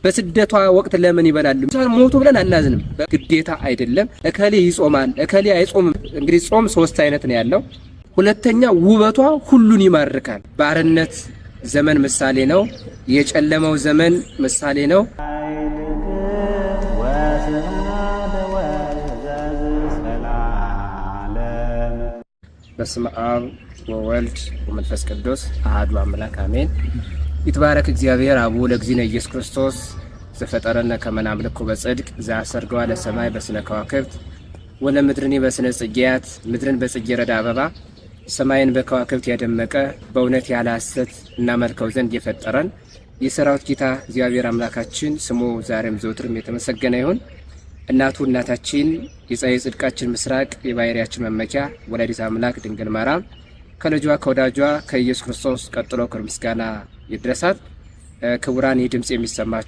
በስደቷ ወቅት ለምን ይበላሉ? ሞቱ ብለን አናዝንም። ግዴታ አይደለም። እከሌ ይጾማል እከሌ አይጾምም። እንግዲህ ጾም 3 አይነት ነው ያለው። ሁለተኛ ውበቷ ሁሉን ይማርካል። ባርነት ዘመን ምሳሌ ነው። የጨለመው ዘመን ምሳሌ ነው። በስመ አብ ወወልድ ወመንፈስ ቅዱስ አሐዱ አምላክ አሜን። ይትባረክ እግዚአብሔር አቡነ ለእግዚእነ ኢየሱስ ክርስቶስ ዘፈጠረነ ከመ ናምልኮ በጽድቅ ዘአሰርገዋ ለሰማይ በስነ ከዋክብት ወለምድርኒ በስነ ጽጌያት ምድርን በጽጌረዳ አበባ ሰማይን በከዋክብት ያደመቀ በእውነት ያለ ሐሰት እናመልከው ዘንድ የፈጠረን የሰራዊት ጌታ እግዚአብሔር አምላካችን ስሙ ዛሬም ዘወትርም የተመሰገነ ይሁን። እናቱ እናታችን የፀሐይ ጽድቃችን ምስራቅ የባሕርያችን መመኪያ ወላዲተ አምላክ ድንግል ማርያም ከልጇ ከወዳጇ ከኢየሱስ ክርስቶስ ቀጥሎ ክብር ምስጋና ይድረሳት። ክቡራን ይህ ድምጽ የሚሰማችሁ